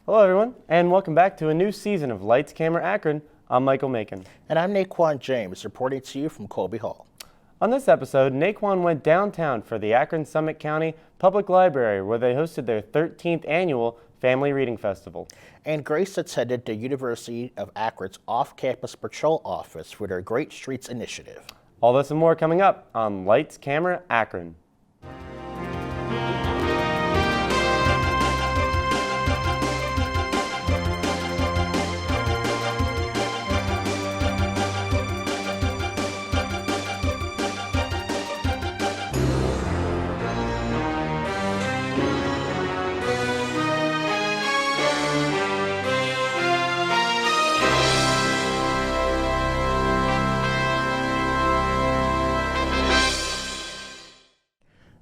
Hello everyone, and welcome back to a new season of Lights, Camera, Akron. I'm Michael Macon. And I'm Naquan James, reporting to you from Colby Hall. On this episode, Naquan went downtown for the Akron Summit County Public Library, where they hosted their 13th annual Family Reading Festival. And Grace attended the University of Akron's off-campus patrol office for their Great Streets initiative. All this and more coming up on Lights, Camera, Akron.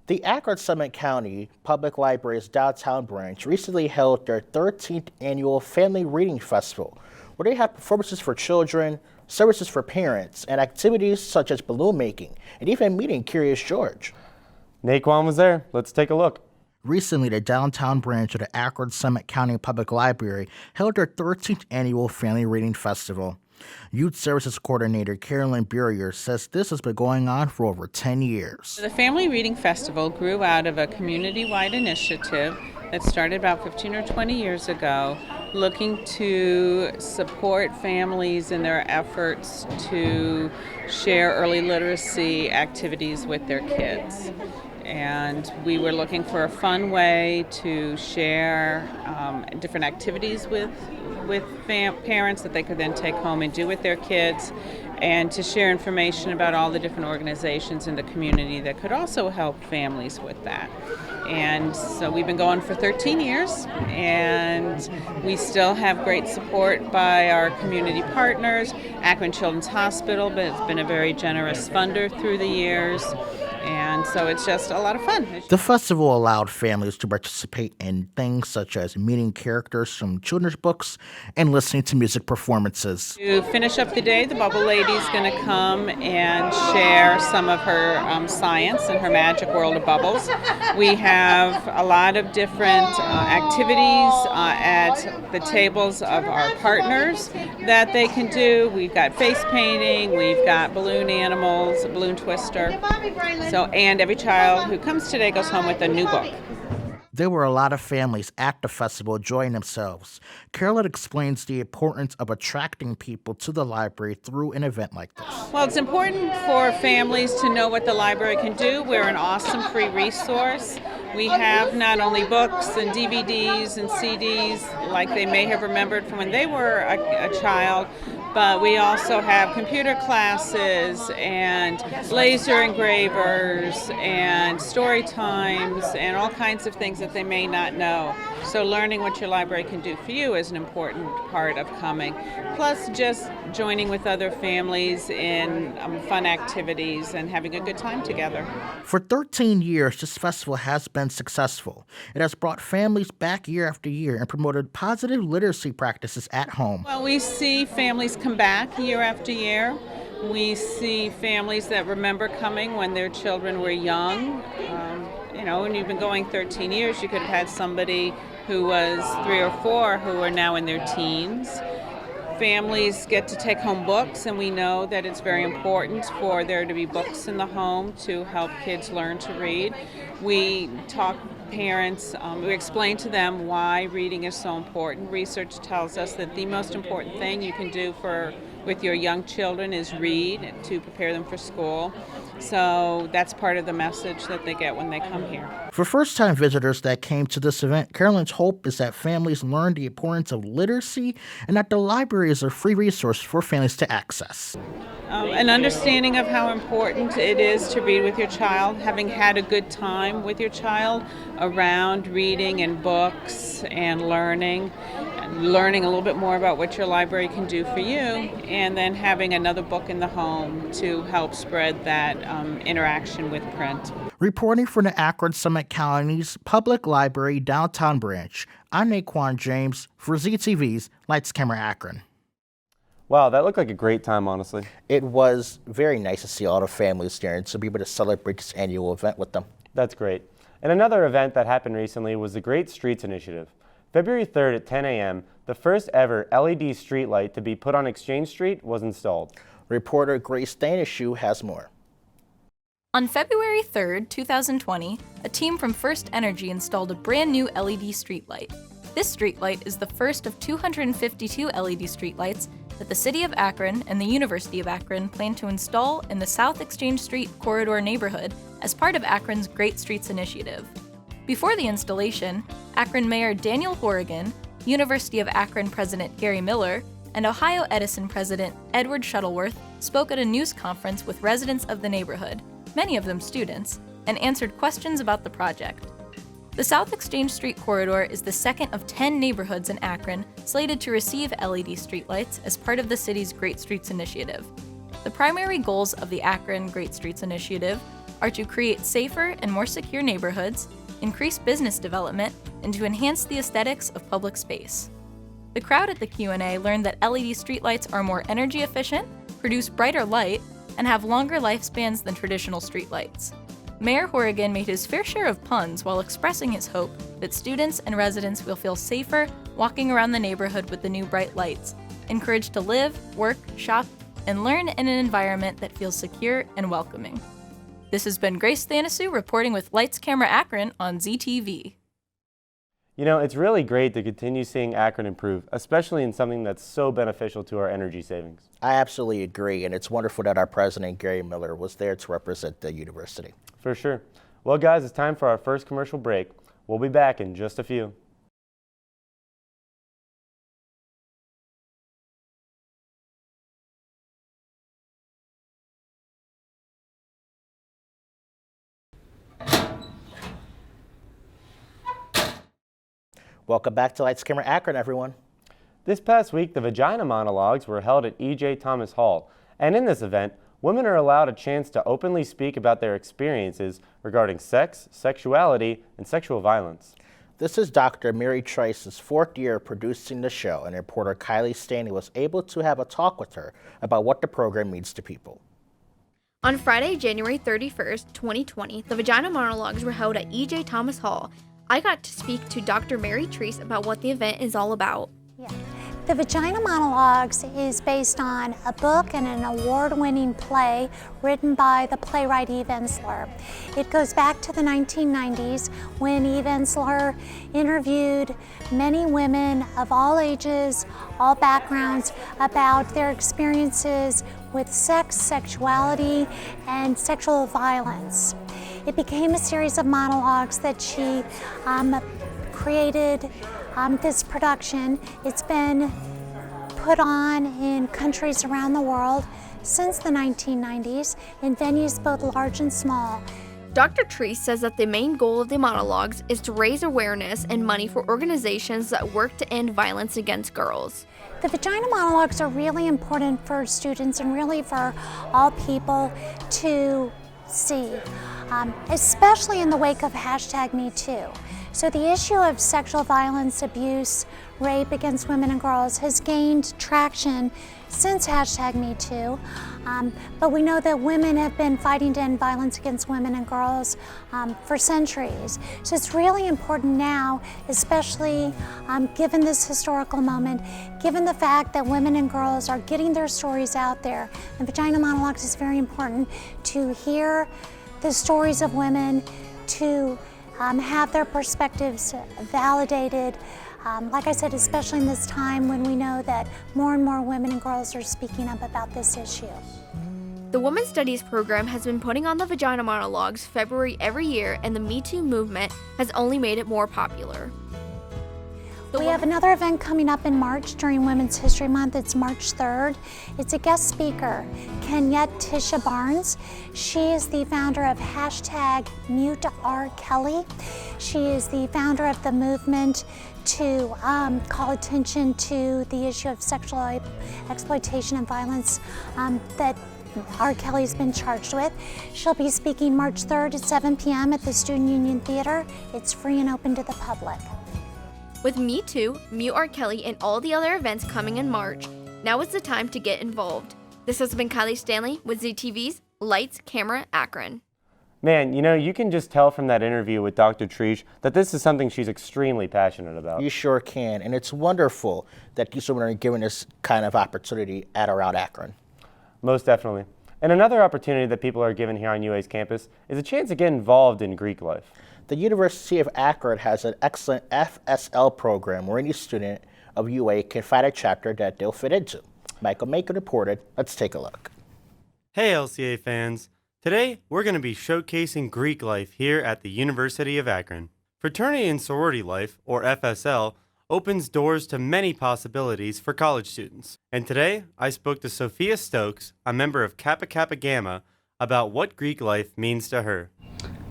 The Akron Summit County Public Library's downtown branch recently held their 13th annual Family Reading Festival, where they have performances for children, services for parents, and activities such as balloon making, and even meeting Curious George. Naquan was there. Let's take a look. Recently, the downtown branch of the Akron Summit County Public Library held their 13th annual Family Reading Festival. Youth Services Coordinator Carolyn Burrier says this has been going on for over 10 years. The Family Reading Festival grew out of a community-wide initiative that started about 15 or 20 years ago, looking to support families in their efforts to share early literacy activities with their kids. And we were looking for a fun way to share different activities with parents that they could then take home and do with their kids, and to share information about all the different organizations in the community that could also help families with that. And so we've been going for 13 years, and we still have great support by our community partners. Akron Children's Hospital has been a very generous funder through the years. And so it's just a lot of fun. The festival allowed families to participate in things such as meeting characters from children's books and listening to music performances. To finish up the day, the Bubble Lady's going to come and share some of her science and her magic world of bubbles. We have a lot of different activities at the tables of our partners that they can do. We've got face painting, we've got balloon animals, a balloon twister. And every child who comes today goes home with a new book. There were a lot of families at the festival enjoying themselves. Carolyn explains the importance of attracting people to the library through an event like this. Well, it's important for families to know what the library can do. We're an awesome free resource. We have not only books and DVDs and CDs like they may have remembered from when they were a child, but we also have computer classes and laser engravers and story times and all kinds of things that they may not know. So learning what your library can do for you is an important part of coming. Plus just joining with other families in fun activities and having a good time together. For 13 years, this festival has been successful. It has brought families back year after year and promoted positive literacy practices at home. Well, we see families come back year after year. We see families that remember coming when their children were young. When you've been going 13 years, you could have had somebody who was 3 or 4 who are now in their teens. Families get to take home books, and we know that it's very important for there to be books in the home to help kids learn to read. We talk parents, we explain to them why reading is so important. Research tells us that the most important thing you can do with your young children is read to prepare them for school. So that's part of the message that they get when they come here. For first-time visitors that came to this event, Carolyn's hope is that families learn the importance of literacy and that the library is a free resource for families to access. An understanding of how important it is to read with your child, having had a good time with your child around reading and books and learning a little bit more about what your library can do for you, and then having another book in the home to help spread that interaction with print. Reporting from the Akron Summit County's Public Library Downtown Branch, I'm Naquan James for ZTV's Lights, Camera, Akron. Wow, that looked like a great time, honestly. It was very nice to see all the families there and to be able to celebrate this annual event with them. That's great. And another event that happened recently was the Great Streets Initiative. February 3rd at 10 a.m., the first ever LED streetlight to be put on Exchange Street was installed. Reporter Grace Stanishew has more. On February 3rd, 2020, a team from First Energy installed a brand new LED streetlight. This streetlight is the first of 252 LED streetlights that the City of Akron and the University of Akron plan to install in the South Exchange Street corridor neighborhood as part of Akron's Great Streets Initiative. Before the installation, Akron Mayor Daniel Horrigan, University of Akron President Gary Miller, and Ohio Edison President Edward Shuttleworth spoke at a news conference with residents of the neighborhood, many of them students, and answered questions about the project. The South Exchange Street corridor is the second of 10 neighborhoods in Akron slated to receive LED streetlights as part of the city's Great Streets Initiative. The primary goals of the Akron Great Streets Initiative are to create safer and more secure neighborhoods, increase business development, and to enhance the aesthetics of public space. The crowd at the Q&A learned that LED streetlights are more energy efficient, produce brighter light, and have longer lifespans than traditional streetlights. Mayor Horrigan made his fair share of puns while expressing his hope that students and residents will feel safer walking around the neighborhood with the new bright lights, encouraged to live, work, shop, and learn in an environment that feels secure and welcoming. This has been Grace Thanisu reporting with Lights Camera Akron on ZTV. You know, it's really great to continue seeing Akron improve, especially in something that's so beneficial to our energy savings. I absolutely agree, and it's wonderful that our president, Gary Miller, was there to represent the university. For sure. Well, guys, it's time for our first commercial break. We'll be back in just a few. Welcome back to Lights Camera Akron, everyone. This past week, the Vagina Monologues were held at E.J. Thomas Hall, and in this event, women are allowed a chance to openly speak about their experiences regarding sex, sexuality, and sexual violence. This is Dr. Mary Trice's fourth year producing the show, and reporter Kylie Stanley was able to have a talk with her about what the program means to people. On Friday, January 31st, 2020, the Vagina Monologues were held at E.J. Thomas Hall. I got to speak to Dr. Mary Triece about what the event is all about. Yeah. The Vagina Monologues is based on a book and an award-winning play written by the playwright Eve Ensler. It goes back to the 1990s when Eve Ensler interviewed many women of all ages, all backgrounds, about their experiences with sex, sexuality, and sexual violence. It became a series of monologues that she created this production. It's been put on in countries around the world since the 1990s in venues both large and small. Dr. Triece says that the main goal of the monologues is to raise awareness and money for organizations that work to end violence against girls. The Vagina Monologues are really important for students and really for all people to see, especially in the wake of #MeToo. So the issue of sexual violence, abuse, rape against women and girls has gained traction since #MeToo, but we know that women have been fighting to end violence against women and girls for centuries. So it's really important now, especially given this historical moment, given the fact that women and girls are getting their stories out there. And Vagina Monologues is very important to hear the stories of women, to have their perspectives validated. Like I said, especially in this time when we know that more and more women and girls are speaking up about this issue. The Women's Studies program has been putting on the Vagina Monologues February every year, and the Me Too movement has only made it more popular. We have another event coming up in March during Women's History Month. It's March 3rd. It's a guest speaker, Kenyette Tisha Barnes. She is the founder of #MuteRKelly. She is the founder of the movement to call attention to the issue of sexual exploitation and violence that R. Kelly's been charged with. She'll be speaking March 3rd at 7 p.m. at the Student Union Theater. It's free and open to the public. With Me Too, MuteRKelly, and all the other events coming in March, now is the time to get involved. This has been Kylie Stanley with ZTV's Lights, Camera, Akron. Man, you know, you can just tell from that interview with Dr. Triece that this is something she's extremely passionate about. You sure can, and it's wonderful that these women are given this kind of opportunity at or out Akron. Most definitely. And another opportunity that people are given here on UA's campus is a chance to get involved in Greek life. The University of Akron has an excellent FSL program where any student of UA can find a chapter that they'll fit into. Michael Macon reported. Let's take a look. Hey LCA fans. Today, we're going to be showcasing Greek life here at the University of Akron. Fraternity and sorority life, or FSL, opens doors to many possibilities for college students. And today, I spoke to Sophia Stokes, a member of Kappa Kappa Gamma, about what Greek life means to her.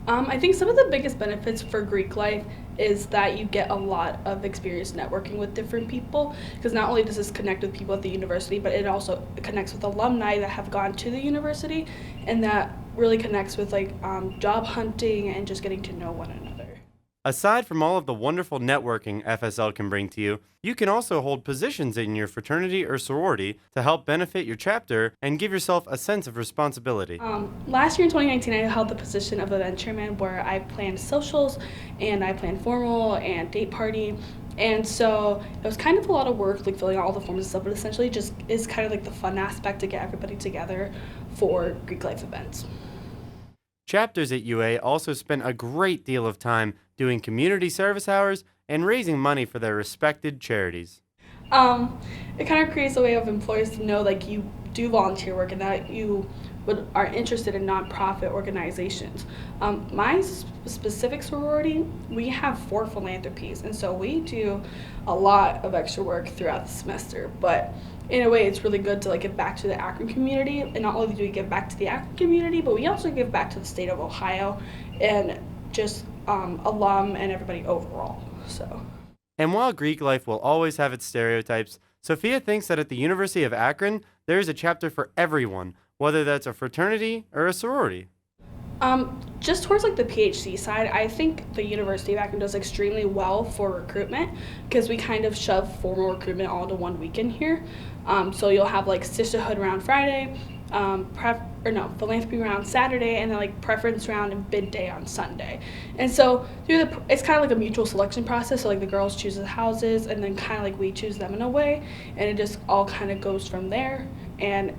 I think some of the biggest benefits for Greek life is that you get a lot of experience networking with different people, because not only does this connect with people at the university, but it also connects with alumni that have gone to the university, and that really connects with job hunting and just getting to know one another. Aside from all of the wonderful networking FSL can bring to you, you can also hold positions in your fraternity or sorority to help benefit your chapter and give yourself a sense of responsibility. Last year in 2019, I held the position of event chairman, where I planned socials and I planned formal and date party. And so it was kind of a lot of work, like filling out all the forms and stuff, but essentially just is kind of like the fun aspect to get everybody together for Greek life events. Chapters at UA also spend a great deal of time doing community service hours and raising money for their respected charities. It kind of creates a way of employers to know like you do volunteer work and that you are interested in nonprofit organizations. My specific sorority, we have 4 philanthropies, and so we do a lot of extra work throughout the semester, but in a way it's really good to give back to the Akron community, and not only do we give back to the Akron community, but we also give back to the state of Ohio and just alum and everybody overall. And while Greek life will always have its stereotypes, Sophia thinks that at the University of Akron, there is a chapter for everyone, whether that's a fraternity or a sorority. Just towards the PhD side, I think the University of Akron does extremely well for recruitment, because we kind of shove formal recruitment all into one weekend here. So you'll have sisterhood round Friday, philanthropy round Saturday, and then preference round and bid day on Sunday. And so it's kind of like a mutual selection process. So the girls choose the houses, and then kind of we choose them in a way, and it just all kind of goes from there. And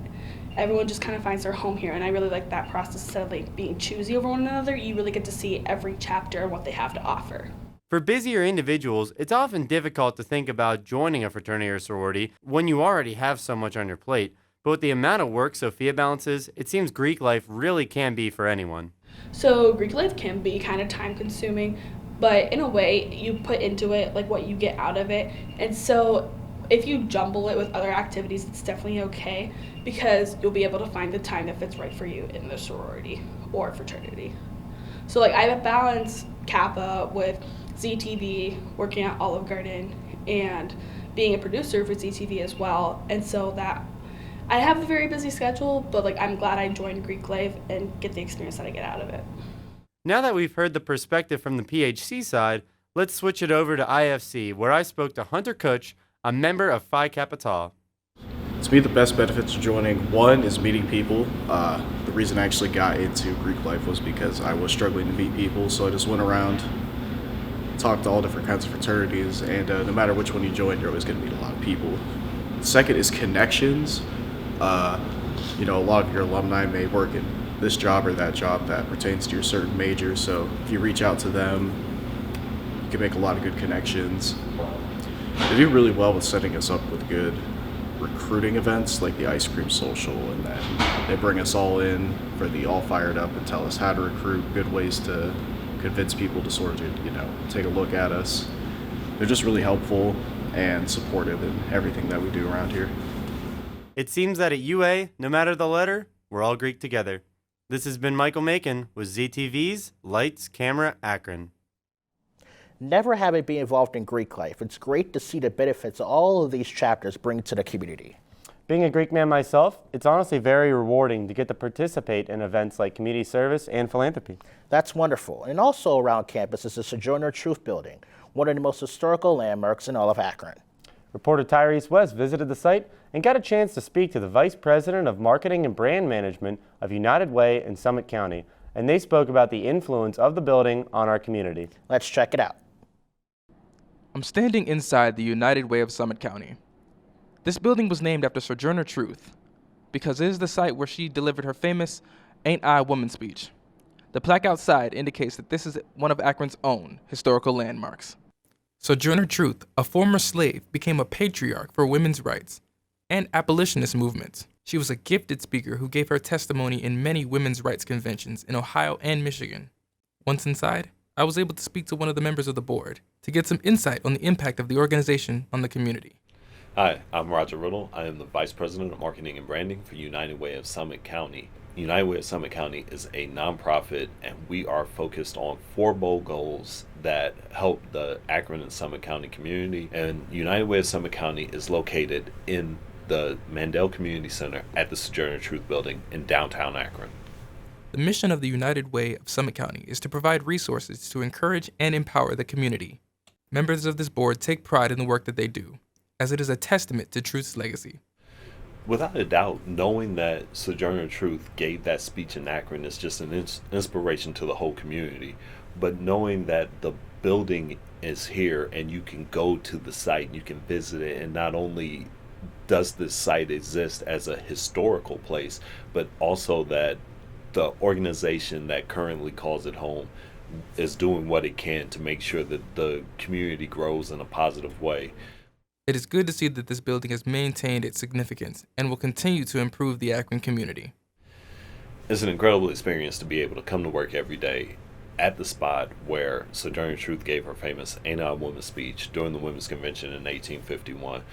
everyone just kind of finds their home here, and I really like that process. Instead of being choosy over one another, you really get to see every chapter and what they have to offer. For busier individuals, it's often difficult to think about joining a fraternity or sorority when you already have so much on your plate. But with the amount of work Sophia balances, it seems Greek life really can be for anyone. So Greek life can be kind of time consuming, but in a way you put into it what you get out of it. And so if you jumble it with other activities, it's definitely okay, because you'll be able to find the time that fits right for you in the sorority or fraternity. So I balance Kappa with ZTV, working at Olive Garden, and being a producer for ZTV as well. And so that I have a very busy schedule, but I'm glad I joined Greek life and get the experience that I get out of it. Now that we've heard the perspective from the PHC side, let's switch it over to IFC, where I spoke to Hunter Kutch, a member of Phi Kappa Tau. To me, the best benefits of joining, one, is meeting people. The reason I actually got into Greek life was because I was struggling to meet people, so I just went around, talked to all different kinds of fraternities, and no matter which one you join, you're always going to meet a lot of people. Second is connections. A lot of your alumni may work in this job or that job that pertains to your certain major, so if you reach out to them, you can make a lot of good connections. They do really well with setting us up with good recruiting events like the ice cream social, and then they bring us all in for the all fired up and tell us how to recruit, good ways to convince people to sort of, take a look at us. They're just really helpful and supportive in everything that we do around here. It seems that at UA, no matter the letter, we're all Greek together. This has been Michael Macon with ZTV's Lights, Camera, Akron. Never having been involved in Greek life, it's great to see the benefits all of these chapters bring to the community. Being a Greek man myself, it's honestly very rewarding to get to participate in events like community service and philanthropy. That's wonderful. And also around campus is the Sojourner Truth Building, one of the most historical landmarks in all of Akron. Reporter Tyrese West visited the site and got a chance to speak to the Vice President of Marketing and Brand Management of United Way in Summit County and they spoke about the influence of the building on our community. Let's check it out. I'm standing inside the United Way of Summit County. This building was named after Sojourner Truth because it is the site where she delivered her famous "Ain't I a Woman" speech. The plaque outside indicates that this is one of Akron's own historical landmarks. Sojourner Truth, a former slave, became a patriarch for women's rights and abolitionist movements. She was a gifted speaker who gave her testimony in many women's rights conventions in Ohio and Michigan. Once inside, I was able to speak to one of the members of the board to get some insight on the impact of the organization on the community. Hi, I'm Roger Riddle. I am the Vice President of Marketing and Branding for United Way of Summit County. United Way of Summit County is a nonprofit, and we are focused on 4 bold goals that help the Akron and Summit County community. And United Way of Summit County is located in the Mandel Community Center at the Sojourner Truth Building in downtown Akron. The mission of the United Way of Summit County is to provide resources to encourage and empower the community. Members of this board take pride in the work that they do, as it is a testament to Truth's legacy. Without a doubt, knowing that Sojourner Truth gave that speech in Akron is just an inspiration to the whole community. But knowing that the building is here and you can go to the site, you can visit it, and not only does this site exist as a historical place, but also that the organization that currently calls it home is doing what it can to make sure that the community grows in a positive way. It is good to see that this building has maintained its significance and will continue to improve the Akron community. It's an incredible experience to be able to come to work every day at the spot where Sojourner Truth gave her famous "Ain't I a Woman" speech during the Women's Convention in 1851.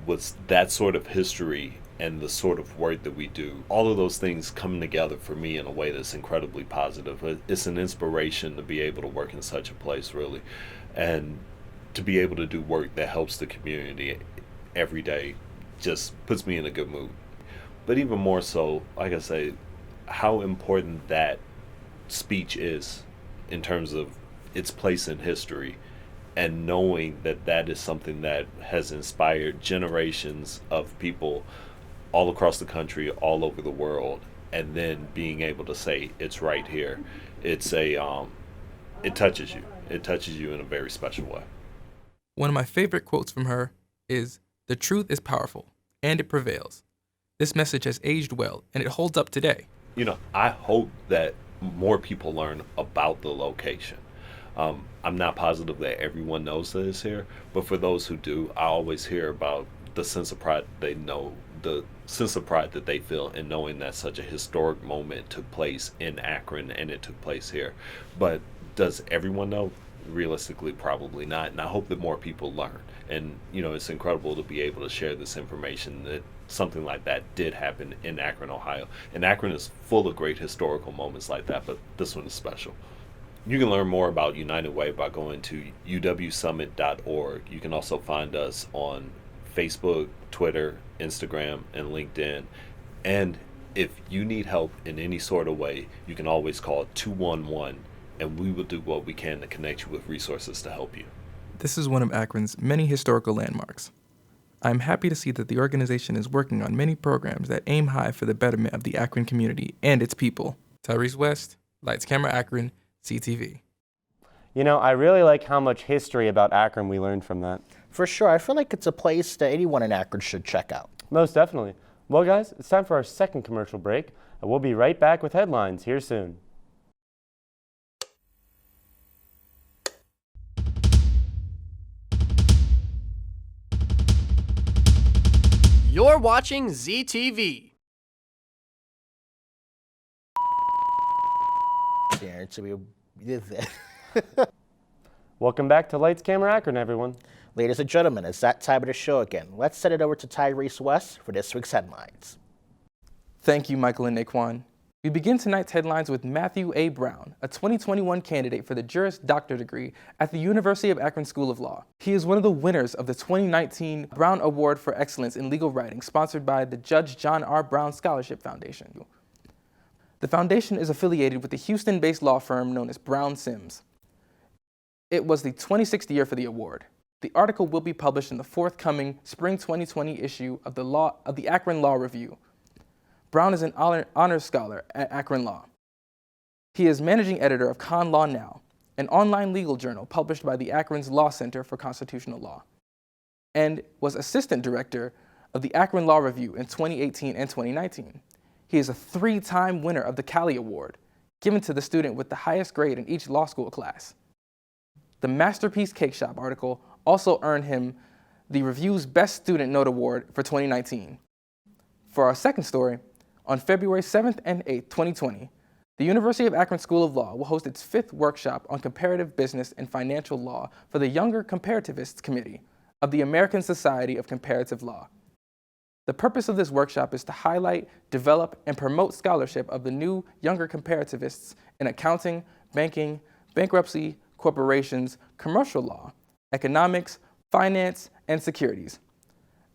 With that sort of history and the sort of work that we do, all of those things come together for me in a way that's incredibly positive. It's an inspiration to be able to work in such a place, really, and to be able to do work that helps the community every day just puts me in a good mood. But even more so, like I say, how important that speech is in terms of its place in history, and knowing that that is something that has inspired generations of people all across the country, all over the world, and then being able to say it's right here. It touches you. It touches you in a very special way. One of my favorite quotes from her is, "The truth is powerful, and it prevails." This message has aged well, and it holds up today. I hope that more people learn about the location. I'm not positive that everyone knows that it's here, but for those who do, I always hear about the sense of pride that they feel in knowing that such a historic moment took place in Akron and it took place here. But does everyone know? Realistically, probably not, and I hope that more people learn. And it's incredible to be able to share this information that something like that did happen in Akron, Ohio. And Akron is full of great historical moments like that, but this one is special. You can learn more about United Way by going to uwsummit.org. You can also find us on Facebook, Twitter, Instagram, and LinkedIn. And if you need help in any sort of way, you can always call 211, and we will do what we can to connect you with resources to help you. This is one of Akron's many historical landmarks. I'm happy to see that the organization is working on many programs that aim high for the betterment of the Akron community and its people. Tyrese West, Lights Camera Akron, CTV. I really like how much history about Akron we learned from that. For sure, I feel like it's a place that anyone in Akron should check out. Most definitely. Well, guys, it's time for our second commercial break, and we'll be right back with headlines here soon. You're watching ZTV. Welcome back to Lights Camera Akron, everyone. Ladies and gentlemen, it's that time of the show again. Let's send it over to Tyrese West for this week's headlines. Thank you, Michael and Naquan. We begin tonight's headlines with Matthew A. Brown, a 2021 candidate for the Juris Doctor degree at the University of Akron School of Law. He is one of the winners of the 2019 Brown Award for Excellence in Legal Writing, sponsored by the Judge John R. Brown Scholarship Foundation. The foundation is affiliated with the Houston-based law firm known as Brown Sims. It was the 26th year for the award. The article will be published in the forthcoming spring 2020 issue of the Akron Law Review. Brown is an honors scholar at Akron Law. He is managing editor of Con Law Now, an online legal journal published by the Akron's Law Center for Constitutional Law, and was assistant director of the Akron Law Review in 2018 and 2019. He is a 3-time winner of the Cali Award, given to the student with the highest grade in each law school class. The Masterpiece Cake Shop article also earned him the Review's Best Student Note Award for 2019. For our second story, on February 7th and 8th, 2020, the University of Akron School of Law will host its 5th workshop on comparative business and financial law for the Younger Comparativists Committee of the American Society of Comparative Law. The purpose of this workshop is to highlight, develop, and promote scholarship of the new younger comparativists in accounting, banking, bankruptcy, corporations, commercial law, economics, finance, and securities.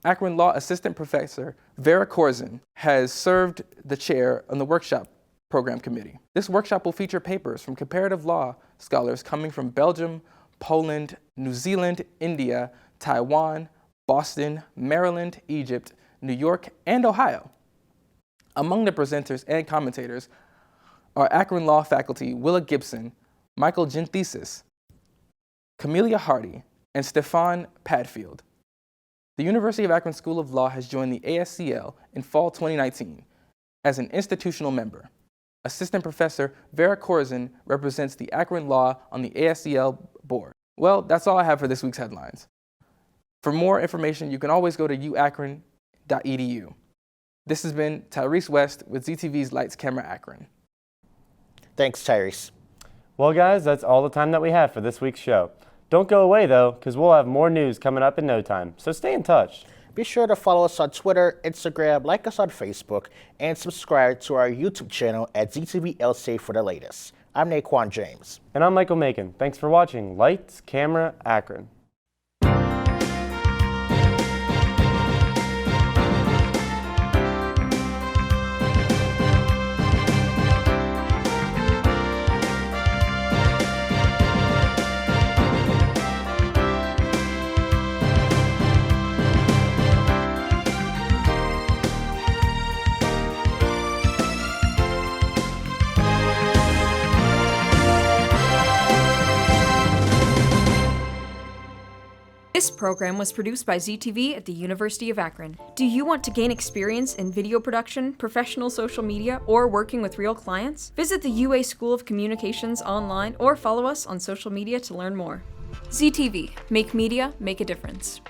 Akron Law Assistant Professor Vera Corzin has served the chair on the workshop program committee. This workshop will feature papers from comparative law scholars coming from Belgium, Poland, New Zealand, India, Taiwan, Boston, Maryland, Egypt, New York, and Ohio. Among the presenters and commentators are Akron Law faculty Willa Gibson, Michael Genthesis, Camelia Hardy, and Stefan Padfield. The University of Akron School of Law has joined the ASCL in fall 2019 as an institutional member. Assistant Professor Vera Corzin represents the Akron Law on the ASCL board. Well, that's all I have for this week's headlines. For more information, you can always go to uakron.edu. This has been Tyrese West with ZTV's Lights Camera Akron. Thanks, Tyrese. Well, guys, that's all the time that we have for this week's show. Don't go away, though, because we'll have more news coming up in no time, so stay in touch. Be sure to follow us on Twitter, Instagram, like us on Facebook, and subscribe to our YouTube channel at ZTVLC for the latest. I'm Naquan James. And I'm Michael Macon. Thanks for watching Lights, Camera, Akron. This program was produced by ZTV at the University of Akron. Do you want to gain experience in video production, professional social media, or working with real clients? Visit the UA School of Communications online or follow us on social media to learn more. ZTV, make media, make a difference.